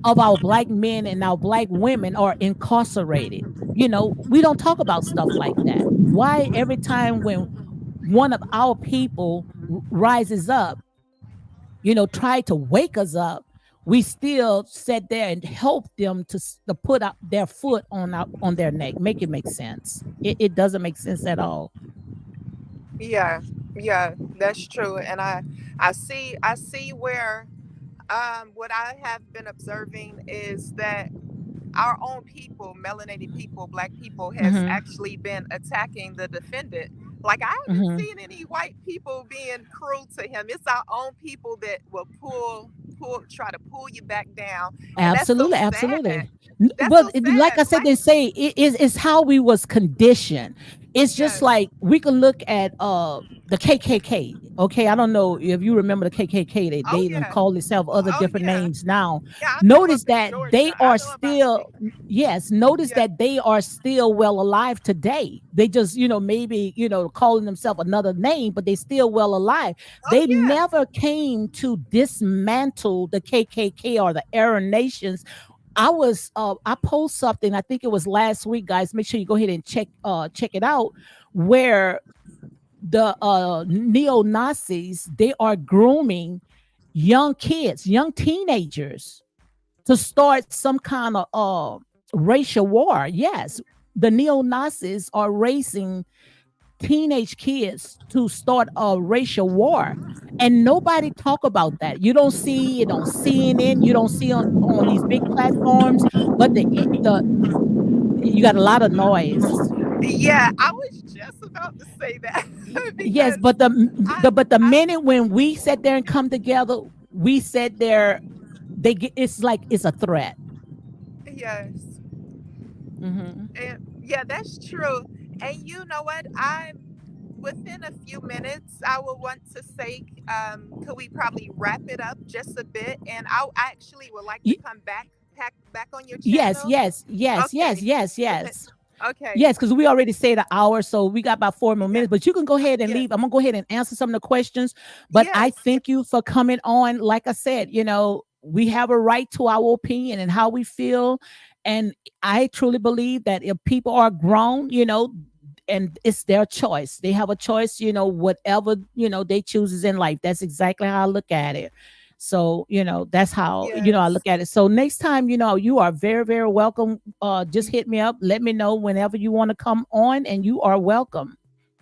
of our black men and our black women are incarcerated. We don't talk about stuff like that. Why every time when one of our people rises up, try to wake us up, we still sit there and help them to put up their foot on their neck. Make it make sense. It doesn't make sense at all. Yeah. Yeah, that's true. And I see where what I have been observing is that our own people, melanated people, black people, has Hmm. actually been attacking the defendant. Like, I haven't Hmm. seen any white people being cruel to him. It's our own people that will try to pull you back down, and that's so Absolutely, sad. absolutely. That's But so like sad. I said, Black, they say it's how we was conditioned. It's just yes, like we can look at the KKK. Okay, I don't know if you remember the KKK. oh They yeah, call themselves other oh different yeah, names now. yeah. I know Notice up in that Georgia. they I are know about the still, cake. yes, notice Yeah. that they are still well alive today. They just, maybe, calling themselves another name, but they still well alive. Oh They yeah. never came to dismantle the KKK or the Aryan nations. I post something, I think it was last week, guys. Make sure you go ahead and check it out, where the neo-Nazis, they are grooming young kids, young teenagers, to start some kind of racial war. Yes, the neo-Nazis are raising teenage kids to start a racial war, and nobody talk about that. You don't see it on CNN, you don't see it on these big platforms, but the you got a lot of noise. Yeah, I was just about to say that Yes, because but I, the I, minute when we sit there and come together, we sit there, it's like it's a threat. yes, Hmm. and yeah, that's true. And you know what? I'm within a few minutes. I will want to say, could we probably wrap it up just a bit? And I actually would like to come back on your Yes, channel. yes, yes, yes, Okay. yes, yes. Okay. Yes, because we already said an hour, so we got about 4 more Yeah. minutes. But you can go ahead and Yes. leave. I'm gonna go ahead and answer some of the questions. But I Yes. thank you for coming on. Like I said, we have a right to our opinion and how we feel. And I truly believe that if people are grown, and it's their choice. They have a choice, whatever, they chooses in life. That's exactly how I look at it. So, that's how, I Yes. look at it. So next time, you are very, very welcome. Just hit me up. Let me know whenever you want to come on, and you are welcome.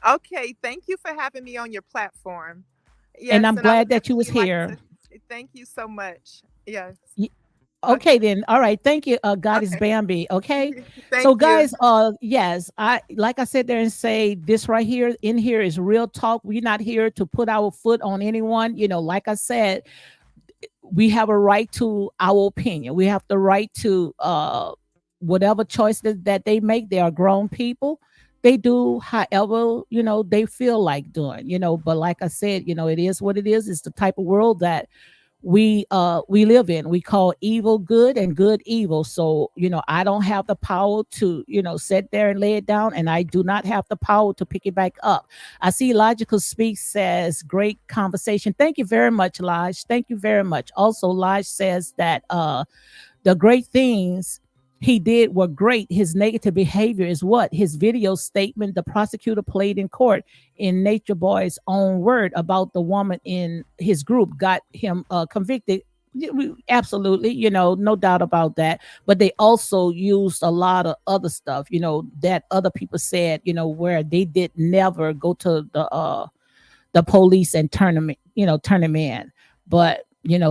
Okay, thank you for having me on your platform. And Yes, I'm and I would glad that you was definitely like here. to thank you so much. Yes. Okay, Okay. then. All right. Thank you, Goddess Okay. Bambi. Okay. So Thank you. guys, yes, I like I said there and say this right here in here is real talk. We're not here to put our foot on anyone. Like I said, we have a right to our opinion. We have the right to whatever choice that they make. They are grown people. They do however, they feel like doing, but like I said, it is what it is. It's the type of world that we live in. We call evil good and good evil. So I don't have the power to sit there and lay it down, and I do not have the power to pick it back up. I see Logical Speak says great conversation. Thank you very much, Lodge. Thank you very much. Also, Lodge says that the great things he did were great. His negative behavior is what? His video statement the prosecutor played in court in Nature Boy's own word about the woman in his group got him convicted. Absolutely, no doubt about that. But they also used a lot of other stuff, that other people said, where they did never go to the police and turn them in. But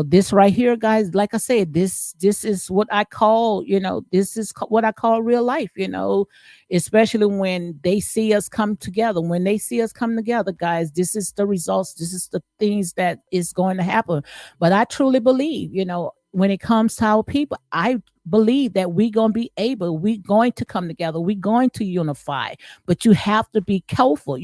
this right here, guys, like I said, this is what I call, what I call real life, especially when they see us come together. When they see us come together, guys, this is the results, this is the things that is going to happen. But I truly believe, when it comes to our people, I believe that we're going to come together, we're going to unify. But you have to be careful,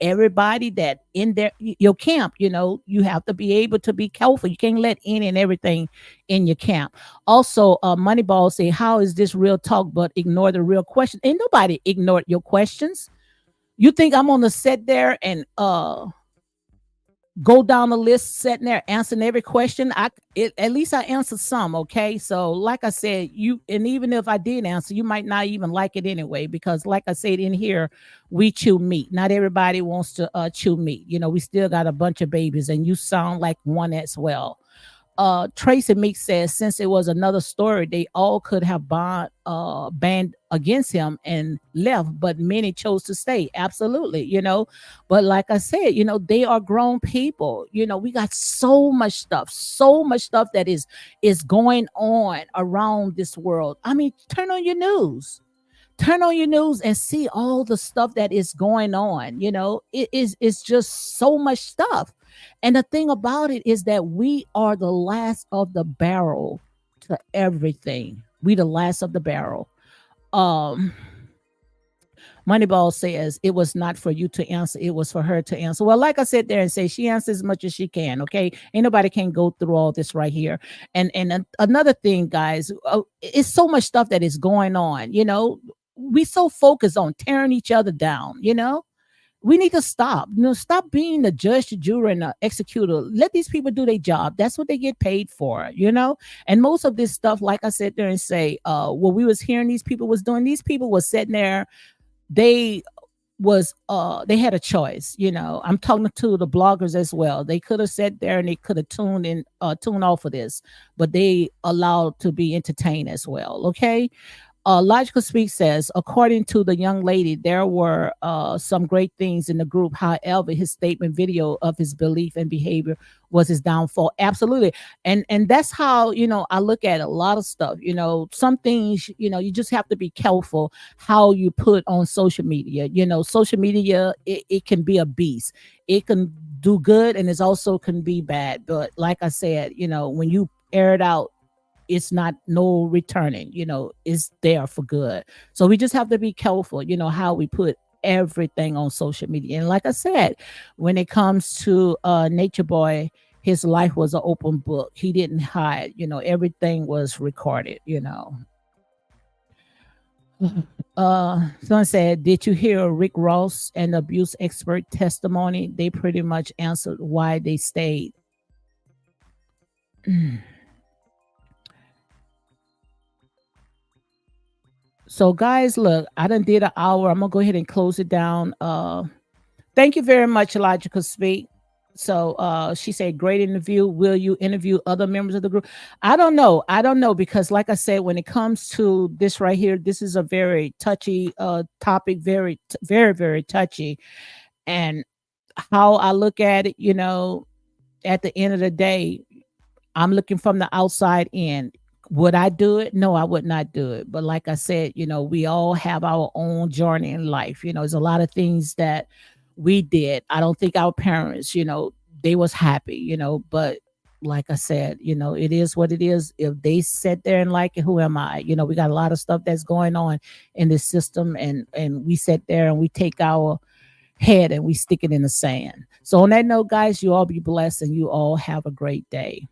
everybody that in your camp, you have to be able to be careful. You can't let any and everything in your camp. Also, Moneyball say, how is this real talk but ignore the real question? Ain't nobody ignored your questions. You think I'm gonna sit there and go down the list, sitting there answering every question? At least I answered some. Okay, so like I said, and even if I did answer, you might not even like it anyway, because like I said in here, we chew meat. Not everybody wants to chew meat. We still got a bunch of babies, and you sound like one as well. Tracy Meek says since it was another story, they all could have banned against him and left, but many chose to stay. Absolutely, But like I said, they are grown people. We got so much stuff that is going on around this world. I mean, turn on your news and see all the stuff that is going on. It's just so much stuff. And the thing about it is that we are the last of the barrel to everything. We the last of the barrel. um Moneyball says it was not for you to answer, it was for her to answer. Well, like I said there and say, she answers as much as she can. Okay, ain't nobody can go through all this right here. And another thing, guys, it's so much stuff that is going on. We so focused on tearing each other down. We need to stop. Stop being the judge, the juror, and the executor. Let these people do their job. That's what they get paid for. And most of this stuff, like I said there and say, what we was hearing these people was doing. These people was sitting there. They they had a choice. I'm talking to the bloggers as well. They could have sat there and they could have tuned off of this, but they allowed to be entertained as well. Okay. Logical Speak says, according to the young lady, there were some great things in the group. However, his statement video of his belief and behavior was his downfall. Absolutely. And that's how, I look at a lot of stuff. Some things, you just have to be careful how you put on social media. Social media, it can be a beast. It can do good and it also can be bad. But like I said, when you air it out, it's not no returning. It's there for good. So we just have to be careful, how we put everything on social media. And like I said, when it comes to Nature Boy, his life was an open book. He didn't hide. Everything was recorded. Someone said, did you hear Rick Ross and abuse expert testimony? They pretty much answered why they stayed. So guys, look, I done did an hour. I'm gonna go ahead and close it down. Thank you very much, Logical Speak. So she said, great interview. Will you interview other members of the group? I don't know. I don't know because like I said, when it comes to this right here, this is a very touchy topic, very, very touchy. And how I look at it, at the end of the day, I'm looking from the outside in. Would I do it? No, I would not do it. But like I said, we all have our own journey in life. There's a lot of things that we did. I don't think our parents, they was happy, but like I said, it is what it is. If they sit there and like it, who am I? We got a lot of stuff that's going on in this system, and we sit there and we take our head and we stick it in the sand. So on that note, guys, you all be blessed and you all have a great day.